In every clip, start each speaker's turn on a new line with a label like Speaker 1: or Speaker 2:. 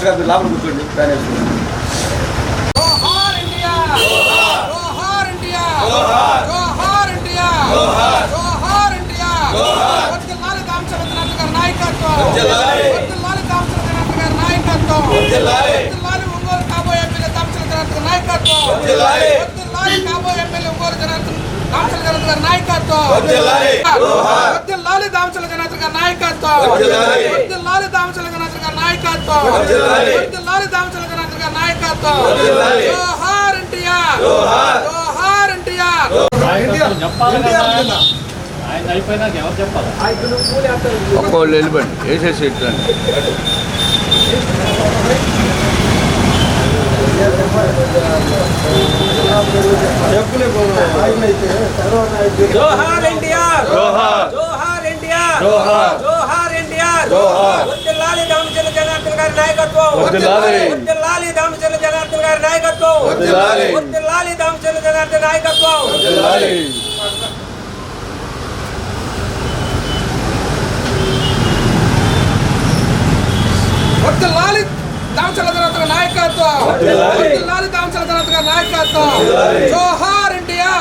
Speaker 1: Master గారు లోపల కూర్చోండి ఫ్యాన్ వేసుకుంటాం.
Speaker 2: జోహార్ ఇండియా జోహార్ ఇండియా జోహార్ ఇండియా జోహార్ ఇండియా వర్ధిల్లాలి దామచలనాథ్ గారి నాయకత్వం వర్ధిల్లాలి దామచలనాథ్ గారి నాయకత్వం వర్ధిల్లాలి ఒంగోలు కాబోయే ఎమ్మెల్యే దామచలనాథ్ గారి నాయకత్వం వర్ధిల్లాలి కాబోయే ఎమ్మెల్యే ఒంగోలు దామచలనాథ్ గారి నాయకత్వం వర్ధిల్లాలి దామచలనాథ్ గారి నాయకత్వం వర్ధిల్లాలి దామచలనాథ్ గారి నాయకత్వం వర్ధిల్లాలి దామచలనాథ్ గారి నాయకత్వం జోహార్ ఇండియా జోహార్ ఇండియా.
Speaker 1: ఒక్కోళ్ళు వెళ్ళిపోండి వేసేసి ఇట్లండి.
Speaker 2: జోహార్ ఇండియా జోహార్ ఇండియా జోహార్ ఇండియా వర్ధిల్లాలి దామచల జనార్దన్ గారి నాయకత్వం వర్ధిల్లాలి దామచల జనార్దన్ గారి నాయకత్వం వర్ధిల్లాలి దామచల జనార్దన్ నాయకత్వం వర్ధిల్లాలి దామచల జనార్దన్ నాయకత్వం వర్ధిల్లాలి దామచల జనార్దన్ నాయకత్వం జోహార్ ఇండియా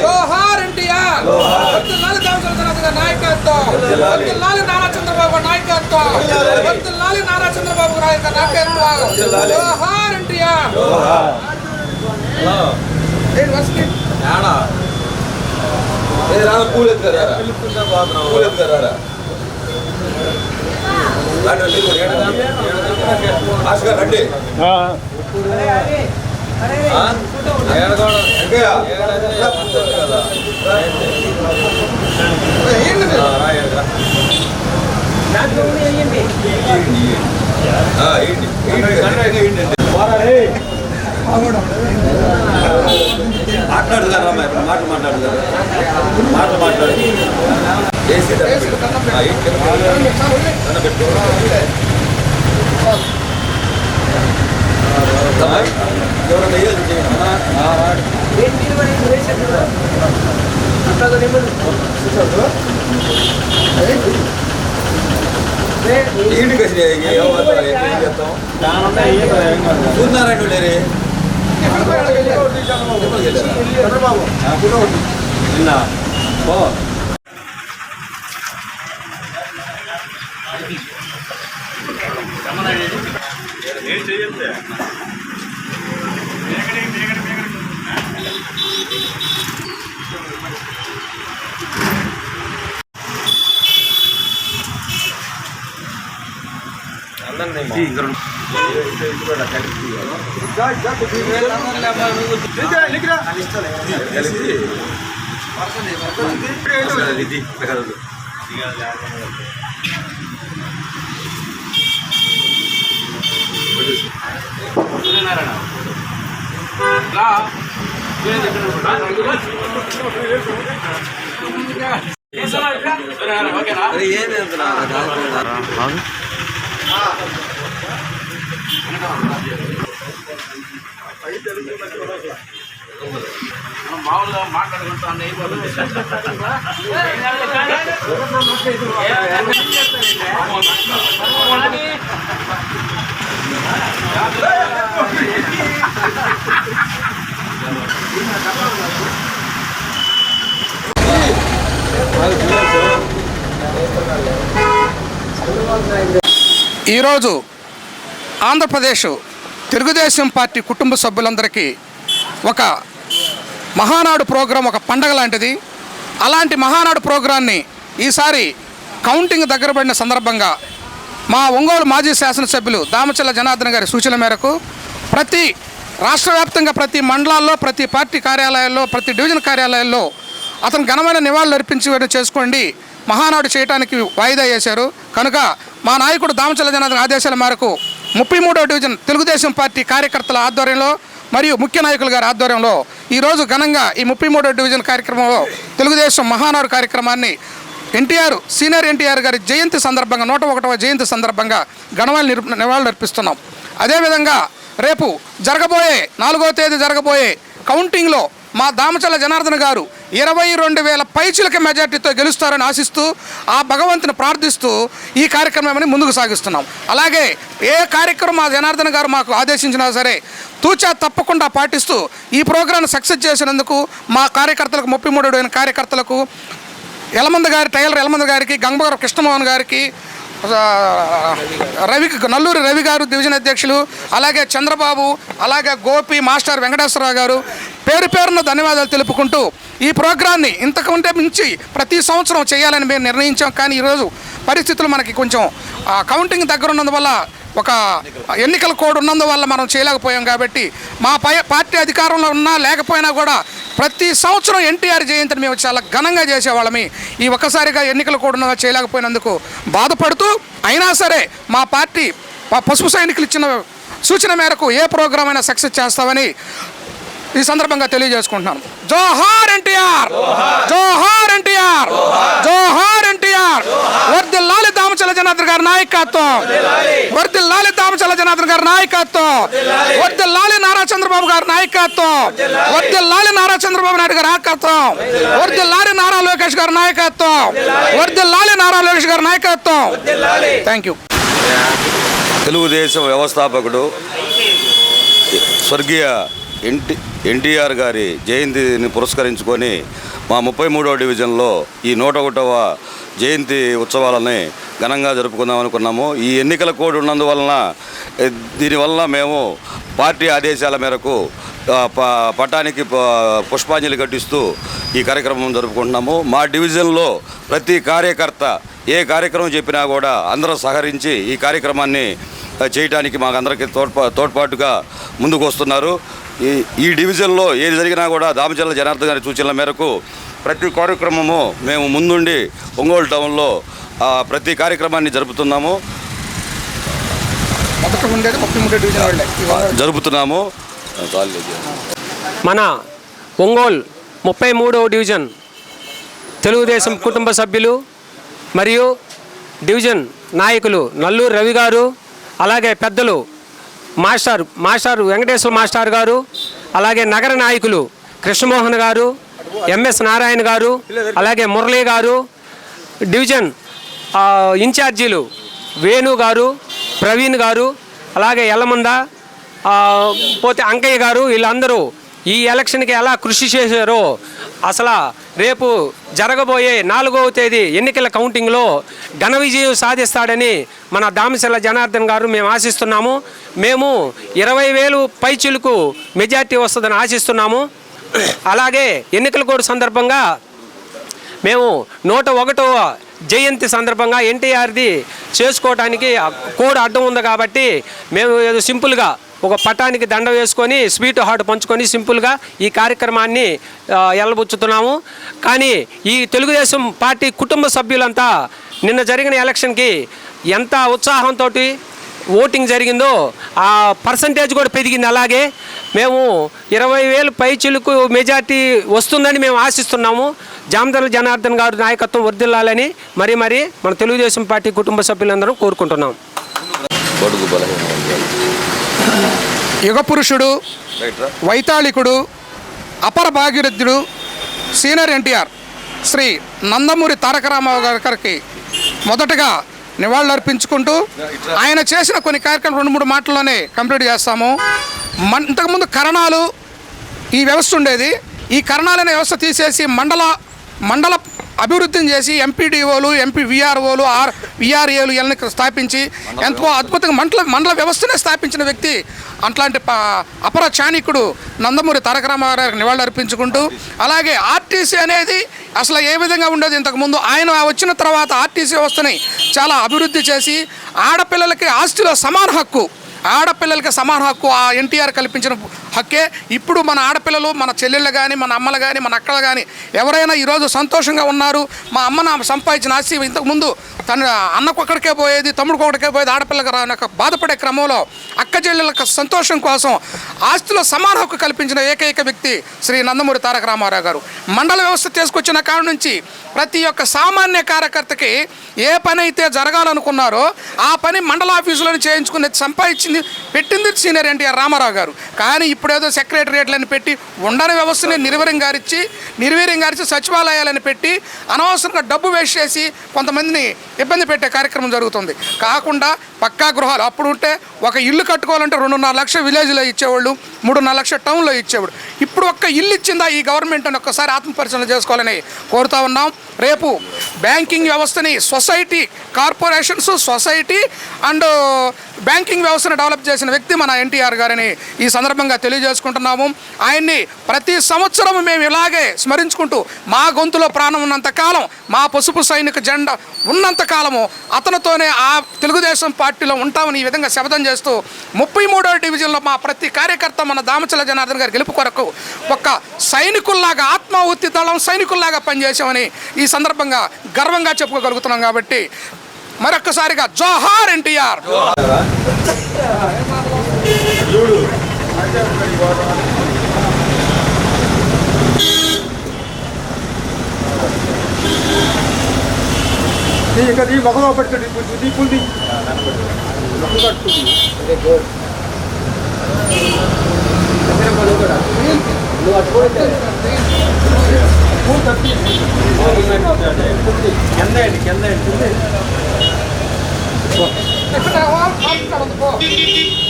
Speaker 2: జోహార్ ఇండియా వర్ధిల్లాలి దామచల జనార్దన్ నాయకత్వం వర్ధిల్లాలి నారా చంద్రబాబు నాయకత్వం వర్ధిల్లాలి నారా చంద్రబాబు నాయకత్వం జోహార్ ఇండియా.
Speaker 1: రండి మాట్లాడుతారా మాటలు మాట్లాడుతారా మాటలు మాట్లాడు ఇంటికి చూస్తున్నారండి లేరే
Speaker 2: మామూలుగా మాట్లాడుకుంటాం ఈరోజు ఆంధ్రప్రదేశ్ తెలుగుదేశం పార్టీ కుటుంబ సభ్యులందరికీ ఒక మహానాడు ప్రోగ్రాం ఒక పండగ లాంటిది. అలాంటి మహానాడు ప్రోగ్రాన్ని ఈసారి కౌంటింగ్ దగ్గర పడిన సందర్భంగా మా ఒంగోలు మాజీ శాసనసభ్యులు దామచల జనార్దన్ గారి సూచన మేరకు ప్రతి రాష్ట్ర వ్యాప్తంగా ప్రతి మండలాల్లో, ప్రతి పార్టీ కార్యాలయాల్లో, ప్రతి డివిజన్ కార్యాలయాల్లో అతను ఘనమైన నివాళులు అర్పించి చేసుకోండి మహానాడు చేయడానికి వాయిదా వేశారు. కనుక మా నాయకుడు దామచల జనార్దన్ ఆదేశాల మేరకు 33వ డివిజన్ తెలుగుదేశం పార్టీ కార్యకర్తల ఆధ్వర్యంలో మరియు ముఖ్య నాయకుల గారి ఆధ్వర్యంలో ఈరోజు ఘనంగా ఈ 33వ డివిజన్ కార్యక్రమంలో తెలుగుదేశం మహానాడు కార్యక్రమాన్ని సీనియర్ ఎన్టీఆర్ గారి జయంతి సందర్భంగా 101వ జయంతి సందర్భంగా ఘనమైన నివాళులు అర్పిస్తున్నాం. అదేవిధంగా రేపు 4వ తేదీ జరగబోయే కౌంటింగ్లో మా దామచల్ల జనార్దన్ గారు 22,000 పైచిలక మెజార్టీతో గెలుస్తారని ఆశిస్తూ ఆ భగవంతుని ప్రార్థిస్తూ ఈ కార్యక్రమాన్ని ముందుకు సాగిస్తున్నాం. అలాగే ఏ కార్యక్రమం మా జనార్దన్ గారు మాకు ఆదేశించినా సరే తూచా తప్పకుండా పాటిస్తూ ఈ ప్రోగ్రాంను సక్సెస్ చేసినందుకు మా కార్యకర్తలకు 33 కార్యకర్తలకు టైలర్ యలమంద గారికి, గంగవరం కృష్ణమోహన్ గారికి, నల్లూరి రవి గారు డివిజన్ అధ్యక్షులు, అలాగే చంద్రబాబు, అలాగే గోపి, మాస్టర్ వెంకటేశ్వరరావు గారు పేరు పేరున ధన్యవాదాలు తెలుపుకుంటూ ఈ ప్రోగ్రాన్ని ఇంతకంటే మించి ప్రతి సంవత్సరం చేయాలని మేము నిర్ణయించాం. కానీ ఈరోజు పరిస్థితులు మనకి కొంచెం కౌంటింగ్ దగ్గర ఉన్నందువల్ల, ఒక ఎన్నికల కోడ్ ఉన్నందువల్ల మనం చేయలేకపోయాం. కాబట్టి మా పార్టీ అధికారంలో ఉన్నా లేకపోయినా కూడా ప్రతి సంవత్సరం ఎన్టీఆర్ జయంతిని మేము చాలా ఘనంగా చేసేవాళ్ళమి. ఈ ఒక్కసారిగా ఎన్నికల కోడ్ ఉన్నదా చేయలేకపోయినందుకు బాధపడుతూ, అయినా సరే మా పార్టీ పసుపు సైనికులు ఇచ్చిన సూచన మేరకు ఏ ప్రోగ్రాం అయినా సక్సెస్ చేస్తామని ఈ సందర్భంగా తెలియజేసుకుంటున్నాను. జోహార్ ఎన్టీఆర్, జోహార్ ఎన్టీఆర్, జోహార్ ఎన్టీఆర్. వర్ధిల్లాలి దామచల్ల జనార్దన్ గారి నాయకత్వం, వర్ధిల్లాలి దామచల్ల జనార్దన్ గారి నాయకత్వం, వర్ధిల్లాలి నారా చంద్రబాబు గారి నాయకత్వం, వర్ధిల్లాలి నారా చంద్రబాబు నాయుడు గారి నాయకత్వం, వర్ధిల్లాలి నారా లోకేష్ గారి నాయకత్వం, వర్ధిల్లాలి నారా లోకేష్ గారి నాయకత్వం. Thank you.
Speaker 1: తెలుగుదేశం వ్యవస్థాపకుడు స్వర్గీయ ఎన్టీఆర్ గారి జయంతిని పురస్కరించుకొని మా 33వ డివిజన్లో ఈ 101వ జయంతి ఉత్సవాలని ఘనంగా జరుపుకుందాం అనుకున్నాము. ఈ ఎన్నికల కోడ్ ఉన్నందువలన దీనివల్ల మేము పార్టీ ఆదేశాల మేరకు పటానికి పుష్పాంజలి ఘటిస్తూ ఈ కార్యక్రమం జరుపుకుంటున్నాము. మా డివిజన్లో ప్రతి కార్యకర్త ఏ కార్యక్రమం చెప్పినా కూడా అందరూ సహకరించి ఈ కార్యక్రమాన్ని చేయడానికి మాకందరికీ తోడ్పాటుగా ముందుకు వస్తున్నారు. ఈ డివిజన్లో ఏది జరిగినా కూడా దామచల్ల జనార్దన్ గారి సూచనల మేరకు ప్రతి కార్యక్రమము మేము ముందుండి ఒంగోలు టౌన్లో ప్రతి కార్యక్రమాన్ని జరుపుతున్నాము.
Speaker 3: మన ఒంగోలు 33వ డివిజన్ తెలుగుదేశం కుటుంబ సభ్యులు మరియు డివిజన్ నాయకులు నల్లూరి రవి గారు, అలాగే పెద్దలు మాస్టర్ వెంకటేశ్వర మాస్టర్ గారు, అలాగే నగర నాయకులు కృష్ణమోహన్ గారు, ఎంఎస్ నారాయణ గారు, అలాగే మురళీ గారు, డివిజన్ ఇన్ఛార్జీలు వేణు గారు, ప్రవీణ్ గారు, అలాగే యల్లమంద, పోతే అంకయ్య గారు, వీళ్ళందరూ ఈ ఎలక్షన్కి ఎలా కృషి చేశారో అసలు రేపు జరగబోయే 4వ తేదీ ఎన్నికల కౌంటింగ్లో ఘన విజయం సాధిస్తాడని మన దామచల్ల జనార్దన్ గారు మేము ఆశిస్తున్నాము. మేము 20,000 పైచిలకు మెజార్టీ వస్తుందని ఆశిస్తున్నాము. అలాగే ఎన్నికల కోడ్ సందర్భంగా మేము 101వ జయంతి సందర్భంగా ఎన్టీఆర్ది చేసుకోవడానికి కోడ్ అడ్డం ఉంది కాబట్టి మేము ఏదో సింపుల్గా ఒక పటానికి దండ వేసుకొని స్వీట్ హాట్ పంచుకొని సింపుల్గా ఈ కార్యక్రమాన్ని ఎల్లబుచ్చుతున్నాము. కానీ ఈ తెలుగుదేశం పార్టీ కుటుంబ సభ్యులంతా నిన్న జరిగిన ఎలక్షన్కి ఎంత ఉత్సాహంతో ఓటింగ్ జరిగిందో ఆ పర్సంటేజ్ కూడా పెరిగింది. అలాగే మేము 20,000 పైచిలకు మెజార్టీ వస్తుందని మేము ఆశిస్తున్నాము. దామచల్ల జనార్దన్ గారు నాయకత్వం వర్ధిల్లాలని మరీ మన తెలుగుదేశం పార్టీ కుటుంబ సభ్యులందరూ కోరుకుంటున్నాం.
Speaker 2: యుగ పురుషుడు, వైతాళికుడు, అపర భాగీరథుడు, సీనియర్ ఎన్టీఆర్ శ్రీ నందమూరి తారక రామారావు గారికి మొదటగా నివాళులర్పించుకుంటూ ఆయన చేసిన కొన్ని కార్యక్రమాలు 2-3 మాటల్లోనే కంప్లీట్ చేస్తాము. ఇంతకుముందు కరణాలు ఈ వ్యవస్థ ఉండేది. ఈ కరణాలనే వ్యవస్థ తీసేసి మండల అభివృద్ధిని చేసి ఎంపీడీఓలు, విఆర్ఓలు, విఆర్ఏలు ఇవన్నీ స్థాపించి ఎంతో అద్భుతంగా మండల వ్యవస్థనే స్థాపించిన వ్యక్తి అట్లాంటి అపర చాణికుడు నందమూరి తారక రామారావు నివాళులు అర్పించుకుంటూ, అలాగే ఆర్టీసీ అనేది అసలు ఏ విధంగా ఉండేది ఇంతకుముందు, ఆయన వచ్చిన తర్వాత ఆర్టీసీ వ్యవస్థని చాలా అభివృద్ధి చేసి ఆడపిల్లలకి ఆస్తిలో సమాన హక్కు ఆ ఎన్టీఆర్ కల్పించిన హక్కే. ఇప్పుడు మన ఆడపిల్లలు, మన చెల్లెళ్ళు కానీ, మన అమ్మలు కానీ, మన అక్కలు కానీ ఎవరైనా ఈరోజు సంతోషంగా ఉన్నారు. మా అమ్మ సంపాదించిన ఆస్తి ఇంతకుముందు తన అన్నకు ఒక్కడికే పోయేది, తమ్ముడికి ఒకటికే పోయేది, ఆడపిల్లకి బాధపడే క్రమంలో అక్క చెల్లెళ్ళకి సంతోషం కోసం ఆస్తిలో సమాన హక్కు కల్పించిన ఏకైక వ్యక్తి శ్రీ నందమూరి తారక రామారావు గారు. మండల వ్యవస్థ తీసుకొచ్చిన కాడ నుంచి ప్రతి ఒక్క సామాన్య కార్యకర్తకి ఏ పని అయితే జరగాలనుకున్నారో ఆ పని మండల ఆఫీసులను చేయించుకుని సంపాదించింది పెట్టింది సీనియర్ ఎన్టీఆర్ రామారావు గారు. కానీ ఇప్పుడేదో సెక్రటరియట్లని పెట్టి ఉండని వ్యవస్థని నిర్వీర్యం గారిచి సచివాలయాలని పెట్టి అనవసరంగా డబ్బు వేస్ట్ చేసి కొంతమందిని ఇబ్బంది పెట్టే కార్యక్రమం జరుగుతుంది. కాకుండా పక్కా గృహాలు అప్పుడు ఉంటే ఒక ఇల్లు కట్టుకోవాలంటే 2.5 లక్షలు విలేజ్లో ఇచ్చేవాళ్ళు, 3.5 లక్షలు టౌన్లో ఇచ్చేవాడు. ఇప్పుడు ఒక్క ఇల్లు ఇచ్చిందా ఈ గవర్నమెంట్ అని ఒక్కసారి ఆత్మపరిశీలన చేసుకోవాలని కోరుతా ఉన్నాం. రేపు బ్యాంకింగ్ వ్యవస్థని సొసైటీ అండ్ బ్యాంకింగ్ వ్యవస్థను డెవలప్ చేసిన వ్యక్తి మన ఎన్టీఆర్ గారిని ఈ సందర్భంగా తెలియజేసుకుంటున్నాము. ఆయన్ని ప్రతి సంవత్సరం మేము ఇలాగే స్మరించుకుంటూ మా గొంతులో ప్రాణం ఉన్నంత కాలం, మా పసుపు సైనిక జెండా ఉన్నంత కాలము అతనితోనే ఆ తెలుగుదేశం పార్టీలో ఉంటామని ఈ విధంగా శపథం చేస్తూ 33వ డివిజన్లో మా ప్రతి కార్యకర్త మన దామచల జనార్దన్ గారి గెలుపు కొరకు ఒక సైనికుల్లాగా ఆత్మాహుతి దళం సైనికుల్లాగా పనిచేసామని ఈ సందర్భంగా గర్వంగా చెప్పుకోగలుగుతున్నాం. కాబట్టి మరొక్కసారిగా జోహార్ ఎన్టీఆర్.
Speaker 4: మొఖం పెడుతుంది దీపుల్ది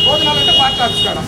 Speaker 2: భోజనాలంటే మాట్లాడుతున్నాడు.